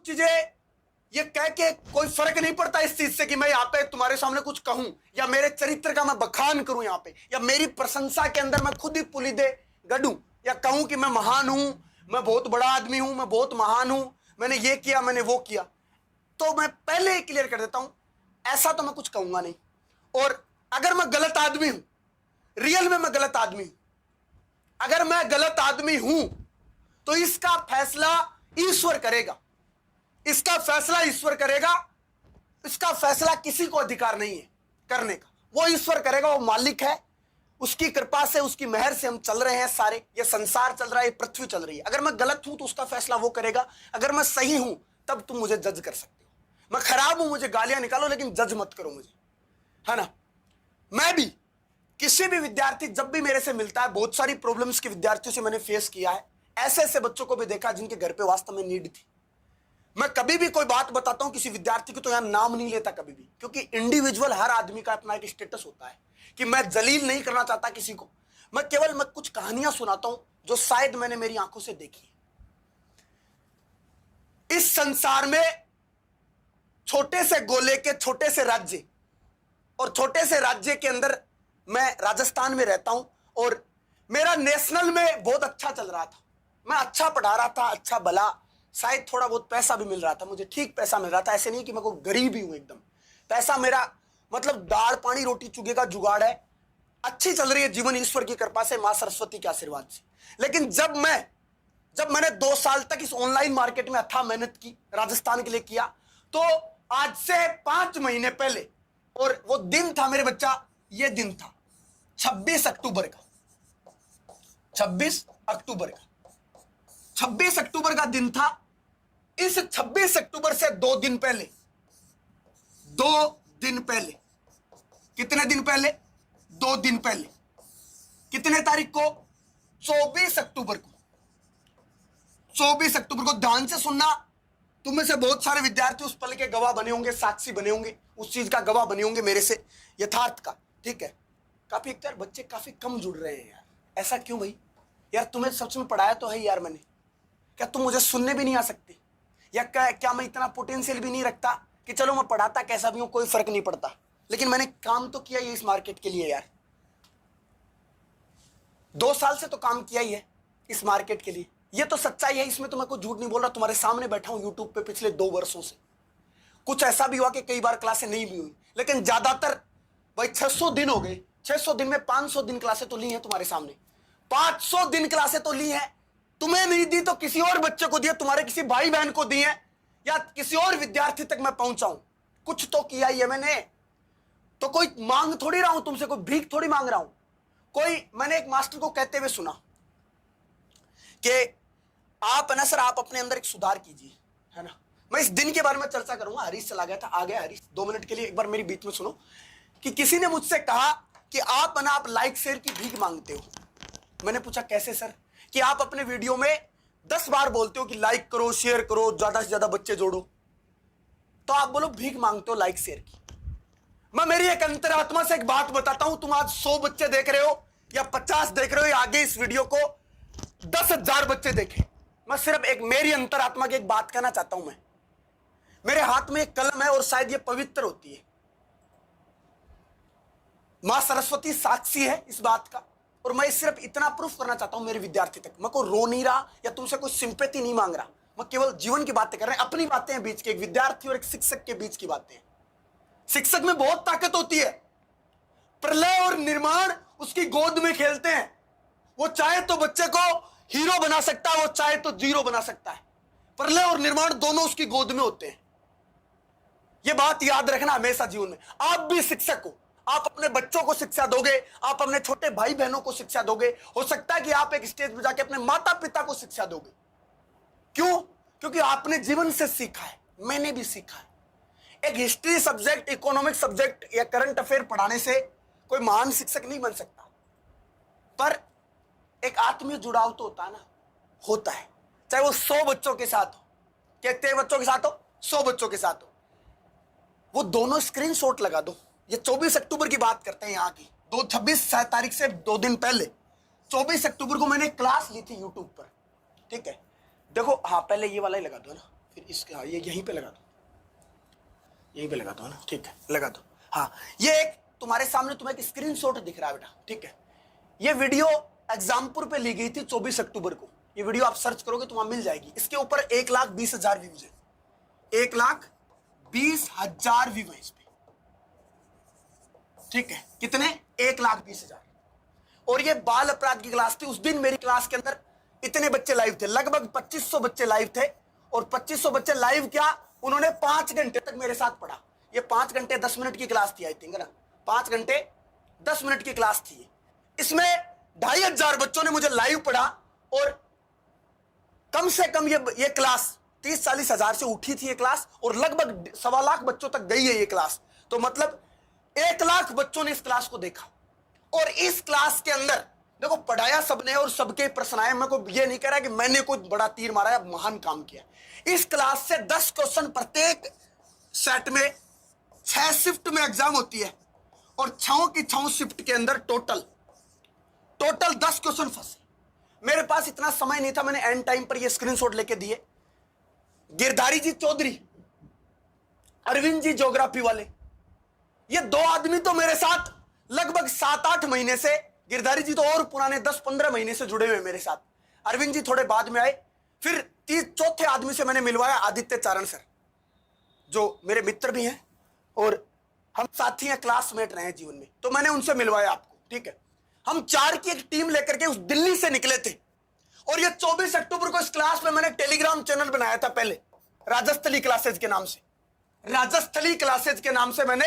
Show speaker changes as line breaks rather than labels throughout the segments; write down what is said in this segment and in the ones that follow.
चीजें ये कह के कोई फर्क नहीं पड़ता इस चीज से कि मैं यहाँ पे तुम्हारे सामने कुछ कहूं या मेरे चरित्र का मैं बखान करूं यहाँ पे, या मेरी प्रशंसा के अंदर मैं खुद ही पुलिदे गढ़ूं या कहूं कि मैं महान हूं, मैं बहुत बड़ा आदमी हूं, मैं बहुत महान हूं, मैंने ये किया, मैंने वो किया। तो मैं पहले ही क्लियर कर देता हूं, ऐसा तो मैं कुछ कहूंगा नहीं। और अगर मैं गलत आदमी हूं, रियल में मैं गलत आदमी हूं, अगर मैं गलत आदमी हूं तो इसका फैसला ईश्वर करेगा, इसका फैसला ईश्वर करेगा। इसका फैसला किसी को अधिकार नहीं है करने का, वो ईश्वर करेगा, वो मालिक है। उसकी कृपा से, उसकी मेहर से हम चल रहे हैं सारे, ये संसार चल रहा है, ये पृथ्वी चल रही है। अगर मैं गलत हूं तो उसका फैसला वो करेगा, अगर मैं सही हूं तब तुम मुझे जज कर सकते हो। मैं खराब हूं, मुझे गालियां निकालो, लेकिन जज मत करो मुझे, है ना। मैं भी, किसी भी विद्यार्थी जब भी मेरे से मिलता है, बहुत सारी प्रॉब्लम्स के विद्यार्थियों से मैंने फेस किया है, ऐसे ऐसे बच्चों को भी देखा जिनके घर पे वास्तव में नीड थी। मैं कभी भी कोई बात बताता हूं किसी विद्यार्थी को तो यहां नाम नहीं लेता कभी भी, क्योंकि इंडिविजुअल हर आदमी का अपना एक स्टेटस होता है कि मैं जलील नहीं करना चाहता किसी को। मैं कुछ कहानियां सुनाता हूं जो शायद मैंने मेरी आंखों से देखी है। इस संसार में छोटे से गोले के छोटे से राज्य, और छोटे से राज्य के अंदर मैं राजस्थान में रहता हूं, और मेरा नेशनल में बहुत अच्छा चल रहा था। मैं अच्छा पढ़ा रहा था, अच्छा भला, शायद थोड़ा बहुत पैसा भी मिल रहा था मुझे, ठीक पैसा मिल रहा था। ऐसे नहीं कि मैं कोई गरीब ही हूं एकदम, पैसा मेरा मतलब दाल पानी रोटी चुगे का जुगाड़ है। अच्छी चल रही है जीवन ईश्वर की कृपा से, मां सरस्वती के आशीर्वाद से। लेकिन जब मैंने 2 साल तक इस ऑनलाइन मार्केट में अथाह मेहनत की, राजस्थान के लिए किया, तो आज से 5 महीने पहले, और वो दिन था मेरे बच्चा, ये दिन था 26 अक्टूबर का, 26 अक्टूबर का, 26 अक्टूबर का दिन था। इस 26 अक्टूबर से 2 दिन पहले, 2 दिन पहले, कितने दिन पहले, 2 दिन पहले, कितने तारीख को, 24 अक्टूबर को, 24 अक्टूबर को, ध्यान से सुनना। तुम में से बहुत सारे विद्यार्थी उस पल के गवाह बने होंगे, साक्षी बने होंगे, उस चीज का गवाह बने होंगे मेरे से, यथार्थ का, ठीक है। काफी यार बच्चे काफी कम जुड़ रहे हैं यार, ऐसा क्यों भाई? यार तुम्हें सच में पढ़ाया तो है यार मैंने, क्या तुम मुझे सुनने भी नहीं आ सकते? या क्या मैं इतना पोटेंशियल भी नहीं रखता कि चलो मैं पढ़ाता कैसा भी हूं, कोई फर्क नहीं पड़ता, लेकिन मैंने काम तो किया ही इस मार्केट के लिए यार। 2 साल से तो काम किया ही है इस मार्केट के लिए, ये तो सच्चाई है, इसमें तो मैं कोई झूठ नहीं बोल रहा। तुम्हारे सामने बैठा हूं यूट्यूब पे पिछले 2 वर्षों से। कुछ ऐसा भी हुआ कि कई बार क्लासें नहीं भी हुई, लेकिन ज्यादातर भाई 600 दिन हो गए, 600 दिन में 500 दिन क्लासें तो ली हैं तुम्हारे सामने, 500 दिन क्लासें तो ली हैं। तुम्हें नहीं दी तो किसी और बच्चे को दिया, तुम्हारे किसी भाई बहन को दी है, या किसी और विद्यार्थी तक मैं पहुंचाऊं, कुछ तो किया ही है मैंने। तो कोई मांग थोड़ी रहा हूं तुमसे, कोई भीख थोड़ी मांग रहा हूं। मैंने एक मास्टर को कहते हुए सुना कि आप ना सर, आप अपने अंदर एक सुधार कीजिए, है ना। मैं इस दिन के बारे में चर्चा करूंगा। हरीश चला गया था, आ गया हरीश, 2 मिनट के लिए एक बार मेरी बीच में सुनो। कि किसी ने मुझसे कहा कि आप लाइक शेयर की भीख मांगते हो। मैंने पूछा कैसे सर? कि आप अपने वीडियो में 10 बार बोलते हो कि लाइक करो, शेयर करो, ज्यादा से ज्यादा बच्चे जोड़ो, तो आप बोलो भीख मांगते हो लाइक शेयर की। मैं मेरी एक अंतरात्मा से एक बात बताता हूं, तुम आज 100 बच्चे देख रहे हो या 50 देख रहे हो, या आगे इस वीडियो को 10,000 बच्चे देखे, मैं सिर्फ एक मेरी अंतरात्मा की एक बात कहना चाहता हूं। मैं, मेरे हाथ में एक कलम है और शायद ये पवित्र होती है, मां सरस्वती साक्षी है इस बात का, और मैं सिर्फ इतना प्रूफ करना चाहता हूं मेरे विद्यार्थी तक। मैं कोई रो नहीं रहा या तुमसे कोई सिंपैथी नहीं मांग रहा, मैं केवल जीवन की बातें कर रहे हैं, अपनी बातें हैं बीच के, एक विद्यार्थी और एक शिक्षक के बीच की बातें हैं। शिक्षक में बहुत ताकत होती है, प्रलय और निर्माण उसकी गोद में खेलते हैं। वो चाहे तो बच्चे को हीरो बना सकता है, वो चाहे तो जीरो बना सकता है। प्रलय और निर्माण दोनों उसकी गोद में होते हैं। ये बात याद रखना हमेशा जीवन में। आप भी शिक्षक हो, आप अपने बच्चों को शिक्षा दोगे, आप अपने छोटे भाई बहनों को शिक्षा दोगे, हो सकता है कि आप एक स्टेज पर जाके अपने माता पिता को शिक्षा दोगे। क्यों? क्योंकि आपने जीवन से सीखा है, मैंने भी सीखा है। एक हिस्ट्री सब्जेक्ट, इकोनॉमिक सब्जेक्ट या करंट अफेयर पढ़ाने से कोई महान शिक्षक नहीं बन सकता, पर एक आत्मीय जुड़ाव तो होता है ना, होता है। चाहे वो 100 बच्चों के साथ हो, कितने बच्चों के साथ हो, 100 बच्चों के साथ हो, वो दोनों स्क्रीनशॉट लगा दो। ये 24 अक्टूबर की बात करते हैं यहाँ की, 26 तारीख से 2 दिन पहले 24 अक्टूबर को मैंने क्लास ली थी यूट्यूब पर, ठीक है। देखो, हाँ पहले ये वाला ही लगा दो ना, फिर इसका ये यहीं पे लगा दो, यहीं पे लगा दो, है ना, ठीक है, लगा दो। हाँ, ये एक तुम्हारे सामने तुम्हें एक स्क्रीनशॉट दिख रहा है बेटा, ठीक है। ये वीडियो एग्जामपुर पे ली गई थी 24 अक्टूबर को। ये वीडियो आप सर्च करोगे तो वहां मिल जाएगी। इसके ऊपर 1,20,000 व्यूज है, 1,20,000 व्यू है इस पे, ठीक है। कितने? 1,20,000। और ये बाल अपराध की क्लास थी। उस दिन मेरी क्लास के अंदर इतने बच्चे लाइव थे, लगभग 2500 बच्चे लाइव थे। और 2500 बच्चे लाइव क्या, उन्होंने 5 घंटे तक मेरे साथ पढ़ा। ये 5 घंटे 10 मिनट की क्लास थी, आई थिंक, ना, 5 घंटे 10 मिनट की क्लास थी। इसमें 2,500 बच्चों ने मुझे लाइव पढ़ा। और कम से कम ये क्लास 30-40 हजार से उठी थी ये क्लास, और लगभग 1.25 लाख बच्चों तक गई है ये क्लास। तो मतलब 1 लाख बच्चों ने इस क्लास को देखा। और इस क्लास के अंदर देखो पढ़ाया सबने और सबके प्रश्न आए। मैं को ये नहीं कह रहा कि मैंने कोई बड़ा तीर मारा या महान काम किया। इस क्लास से 10 क्वेश्चन प्रत्येक सेट में 6 शिफ्ट में एग्जाम होती है, और 6 की 6 शिफ्ट के अंदर टोटल 10 क्वेश्चन फंसे। मेरे पास इतना समय नहीं था, मैंने एंड टाइम पर ये स्क्रीनशॉट लेके दिए। गिरधारी जी चौधरी, अरविंद जी ज्योग्राफी वाले, ये 2 आदमी तो मेरे साथ लगभग 7-8 महीने से, गिरधारी जी तो और पुराने 10-15 महीने से जुड़े हुए मेरे साथ। अरविंद जी थोड़े बाद में आए। फिर 4थे आदमी से मैंने मिलवाया, आदित्य चारण सर, जो मेरे मित्र भी हैं और हम साथी हैं, क्लासमेट रहे हैं जीवन में। तो मैंने उनसे मिलवाया आपको, ठीक है। हम 4 की एक टीम लेकर के उस दिल्ली से निकले थे। और ये 24 अक्टूबर को इस क्लास में मैंने टेलीग्राम चैनल बनाया था पहले, राजस्थली क्लासेज के नाम से। राजस्थली क्लासेज के नाम से मैंने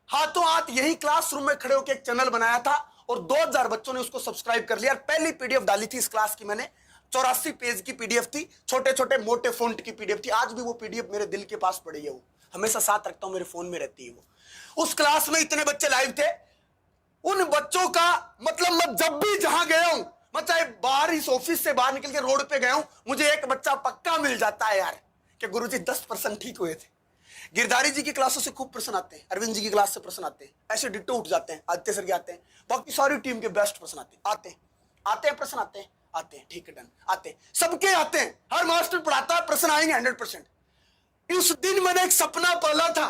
हाथों हाथ यही क्लासरूम में खड़े होकर एक चैनल बनाया था, और 2,000 बच्चों ने उसको सब्सक्राइब कर लिया। और पहली पीडीएफ डाली थी इस क्लास की मैंने, 84 पेज की पीडीएफ थी, छोटे छोटे मोटे फॉन्ट की पीडीएफ थी। आज भी वो पीडीएफ मेरे दिल के पास पड़ी है, वो हमेशा साथ रखता हूं, मेरे फोन में रहती है वो। उस क्लास में इतने बच्चे लाइव थे। उन बच्चों का मतलब, मैं जब भी जहां गया हूं, मैं चाहे बाहर इस ऑफिस से बाहर निकल के रोड पे गया हूं, मुझे एक बच्चा पक्का मिल जाता है यार कि गुरुजी 10% ठीक हुए थे। गिरधारी जी की क्लासों से खूब प्रश्न आते हैं, अरविंद जी की क्लास से प्रश्न आते हैं, ऐसे डिट्टो उठ जाते हैं, आदित्य सर के आते हैं, बाकी सारी टीम के बेस्ट प्रश्न आते हैं प्रश्न आते हैं, ठीक है, डन, आते हैं, सबके आते हैं। हर मास्टर पढ़ाता है, प्रश्न आएंगे 100%। उस दिन मैंने एक सपना पाला था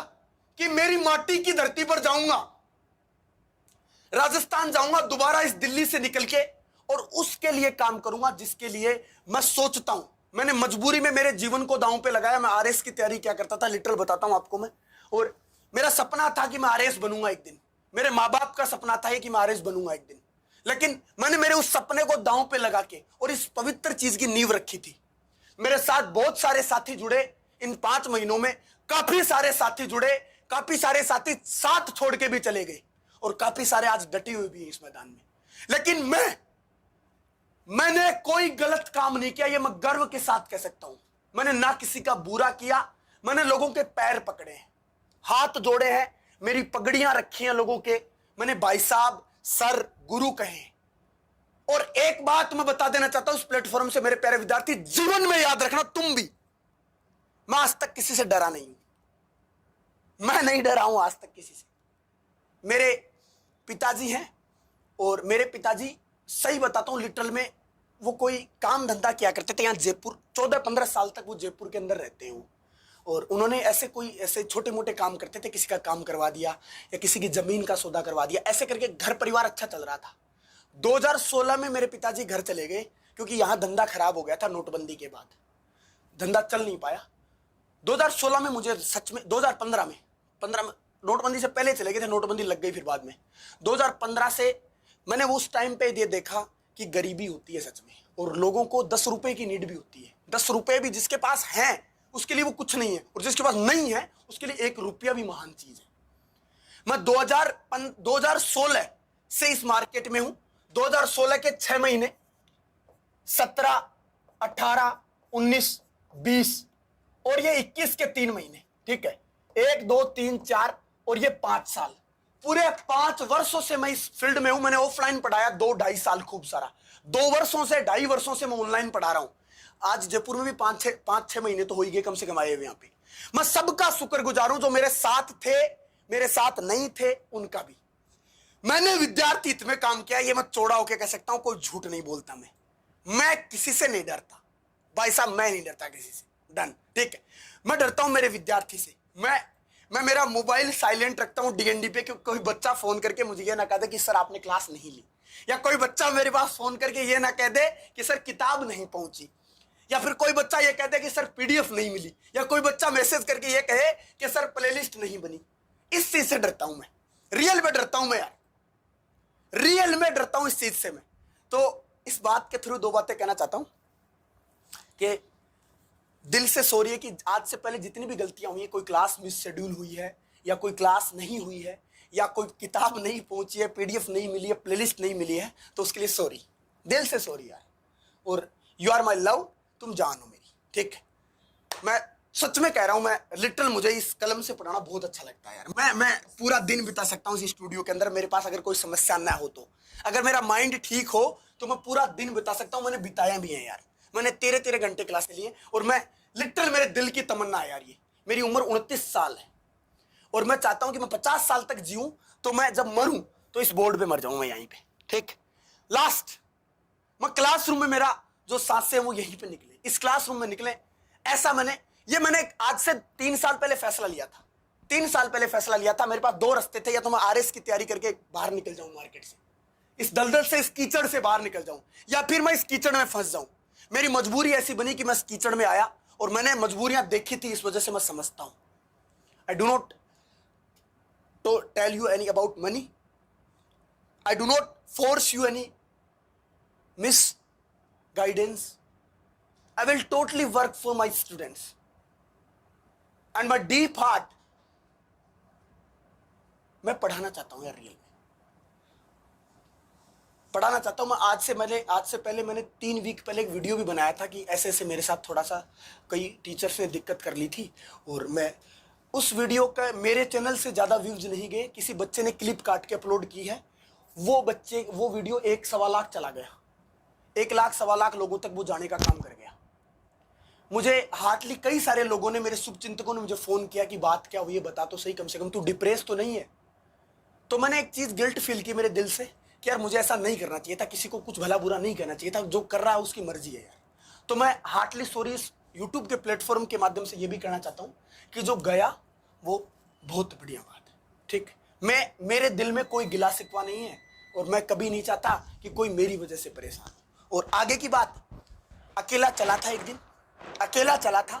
कि मेरी माटी की धरती पर जाऊंगा, राजस्थान जाऊंगा दोबारा इस दिल्ली से निकल के, और उसके लिए काम करूंगा जिसके लिए मैं सोचता हूं। मैंने मजबूरी में मेरे जीवन को दांव पे लगाया। मैं आरएस की तैयारी क्या करता था, लिटरल बताता हूं आपको मैं। और मेरा सपना था कि मैं आरएस बनूंगा एक दिन। मेरे माँ बाप का सपना था कि मैं आरएस बनूंगा एक दिन। लेकिन मैंने मेरे उस सपने को दांव पे लगा के और इस पवित्र चीज की नींव रखी थी। मेरे साथ बहुत सारे साथी जुड़े इन 5 महीनों में, काफी सारे साथी जुड़े, काफी सारे साथी साथ छोड़ के भी चले गए, और काफी सारे आज डटे हुए भी हैं इस मैदान में। लेकिन मैंने कोई गलत काम नहीं किया, ये मैं गर्व के साथ कह सकता हूं। मैंने ना किसी का बुरा किया, मैंने लोगों के पैर पकड़े हैं, हाथ जोड़े हैं, मेरी पगड़ियां रखी हैं लोगों के, मैंने भाई साहब, सर, गुरु कहे। और एक बात मैं बता देना चाहता हूं इस प्लेटफॉर्म से, मेरे प्यारे विद्यार्थी, जीवन में याद रखना, तुम भी, मैं आज तक किसी से डरा नहीं हूं। मैं नहीं डरा हूं आज तक किसी से। मेरे पिताजी हैं, और मेरे पिताजी, सही बताता हूं, लिटरल में वो कोई काम धंधा किया करते थे यहाँ जयपुर। 14-15 साल तक वो जयपुर के अंदर रहते हैं। और उन्होंने ऐसे छोटे मोटे काम करते थे, किसी का काम करवा दिया या किसी की जमीन का सौदा करवा दिया, ऐसे करके घर परिवार अच्छा चल रहा था। 2016 में मेरे पिताजी घर चले गए, क्योंकि यहाँ धंधा खराब हो गया था। नोटबंदी के बाद धंधा चल नहीं पाया। 2016 में मुझे सच में, 2015 में, नोटबंदी से पहले चले गए थे, नोटबंदी लग गई फिर बाद में। 2015 से मैंने वो उस टाइम पे ये देखा कि गरीबी होती है सच में, और लोगों को 10 रुपए की नीड भी होती है। 10 रुपए भी जिसके पास हैं उसके लिए वो कुछ नहीं है, और जिसके पास नहीं है उसके लिए 1 रुपया भी महान चीज है। मैं 2016 से इस मार्केट में हूं। 2016 के 6 महीने, 17, 18, 19, 20 और ये 21 के 3 महीने, ठीक है, 1, 2, 3, 4 और ये 5 साल, पूरे 5 वर्षों से मैं इस फील्ड में हूं। मैंने ऑफलाइन पढ़ाया 2-2.5 साल खूब सारा, 2 वर्षों से 2.5 वर्षों से मैं ऑनलाइन पढ़ा रहा हूं। आज जयपुर में भी 5-6 महीने तो हो ही गए कम से कम आए हुए यहाँ पे। मैं सबका शुक्रगुजार हूं, जो मेरे साथ थे, मेरे साथ नहीं थे, उनका भी। मैंने विद्यार्थी हित में काम किया, ये मैं चौड़ा होकर कह सकता हूं, कोई झूठ नहीं बोलता। मैं किसी से नहीं डरता भाई साहब, मैं नहीं डरता किसी से। डन, ठीक है। मैं डरता हूं मेरे विद्यार्थी से। मैं मेरा मोबाइल साइलेंट रखता हूं डीएनडी पे, क्योंकि कोई बच्चा फोन करके मुझे ये ना कह दे कि सर आपने क्लास नहीं ली, या कोई बच्चा मेरे पास फोन करके ये ना कह दे कि सर किताब नहीं पहुंची, या फिर कोई बच्चा ये कहते कि सर पीडीएफ नहीं मिली, या कोई बच्चा मैसेज करके ये कहे कि सर प्लेलिस्ट नहीं बनी। इस चीज से डरता हूं मैं, रियल में डरता हूं मैं यार, रियल में डरता हूं इस चीज से मैं। तो इस बात के थ्रू दो बातें कहना चाहता हूं कि दिल से सॉरी है कि आज से पहले जितनी भी गलतियां हुई है, कोई क्लास मिस शेड्यूल हुई है, या कोई क्लास नहीं हुई है, या कोई किताब नहीं पहुंची है, पीडीएफ नहीं मिली है, प्लेलिस्ट नहीं मिली है, तो उसके लिए सॉरी, दिल से सॉरी यार। और यू आर माई लव, तुम जान हो मेरी, ठीक है। मैं सच में कह रहा हूं, मैं लिटरल, मुझे इस कलम से पढ़ाना बहुत अच्छा लगता है यार। मैं पूरा दिन बिता सकता हूं इस स्टूडियो के अंदर, मेरे पास अगर कोई समस्या ना हो तो, अगर मेरा माइंड ठीक हो तो मैं पूरा दिन बिता सकता हूं। मैंने बिताया भी है यार, मैंने 13 घंटे क्लास लिए, और मैं लिटरल, मेरे दिल की तमन्ना है यार। ये मेरी उम्र 29 साल है, और मैं चाहता हूं कि मैं 50 साल तक जीऊं, तो मैं जब मरूं तो इस बोर्ड पे मर जाऊं मैं यहीं पे, ठीक। लास्ट, मैं क्लासरूम में, मेरा जो सांसें हैं वो यहीं पे निकले, इस क्लासरूम में निकले। ऐसा मैंने आज से 3 साल पहले फैसला लिया था। 3 साल पहले फैसला लिया था। मेरे पास 2 रास्ते थे, या तो मैं आरएस की तैयारी करके बाहर निकल जाऊं मार्केट से, इस दलदल से, इस कीचड़ से बाहर निकल जाऊं, या फिर मैं इस कीचड़ में फंस जाऊं। मेरी मजबूरी ऐसी बनी कि मैं इस कीचड़ में आया, और मैंने मजबूरियां देखी थी, इस वजह से मैं समझता हूं। I do not to tell you any about money. I do not force you any misguidance. I will totally work for my students. And my deep heart, मैं पढ़ाना चाहता हूँ यार, रियल में पढ़ाना चाहता हूँ मैं। आज से पहले मैंने 3 वीक पहले एक वीडियो भी बनाया था कि ऐसे ऐसे मेरे साथ थोड़ा सा कई टीचर्स ने दिक्कत कर ली थी, और मैं उस वीडियो का, मेरे चैनल से ज़्यादा व्यूज नहीं गए, किसी बच्चे ने क्लिप काट के अपलोड की है, वो वीडियो 1-1.25 लाख चला गया, 1 लाख 1.25 लाख लोगों तक वो जाने का काम कर गया। मुझे हार्डली कई सारे लोगों ने, मेरे शुभचिंतकों ने मुझे फ़ोन किया कि बात क्या हुई है, बता तो सही, कम से कम तू डिप्रेस तो नहीं है। तो मैंने एक चीज़ गिल्ट फील की मेरे दिल से कि यार मुझे ऐसा नहीं करना चाहिए था, किसी को कुछ भला बुरा नहीं कहना चाहिए था, जो कर रहा है उसकी मर्जी है यार। तो मैं हार्टली सॉरी इस यूट्यूब के प्लेटफॉर्म के माध्यम से ये भी कहना चाहता हूँ कि जो गया वो बहुत बढ़िया बात है, ठीक। मेरे दिल में कोई गिला शिकवा नहीं है, और मैं कभी नहीं चाहता कि कोई मेरी वजह से परेशान हो। और आगे की बात, अकेला चला था एक दिन, अकेला चला था,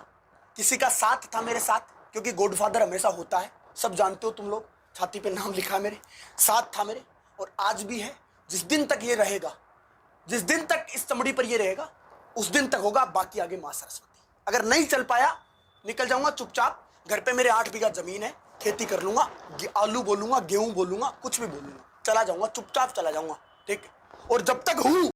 किसी का साथ था मेरे साथ, क्योंकि गॉडफादर हमेशा होता है, सब जानते हो तुम लोग, छाती पे नाम लिखा मेरे, साथ था मेरे, और आज भी है। जिस दिन तक ये रहेगा, जिस दिन तक इस चमड़ी पर ये रहेगा, उस दिन तक होगा, बाकी आगे मां सरस्वती। अगर नहीं चल पाया, निकल जाऊंगा चुपचाप, घर पे मेरे 8 बीघा जमीन है, खेती कर लूंगा, आलू बोलूंगा, गेहूं बोलूंगा, कुछ भी बोलूंगा, चला जाऊंगा, चुपचाप चला जाऊंगा, ठीक। और जब तक हूं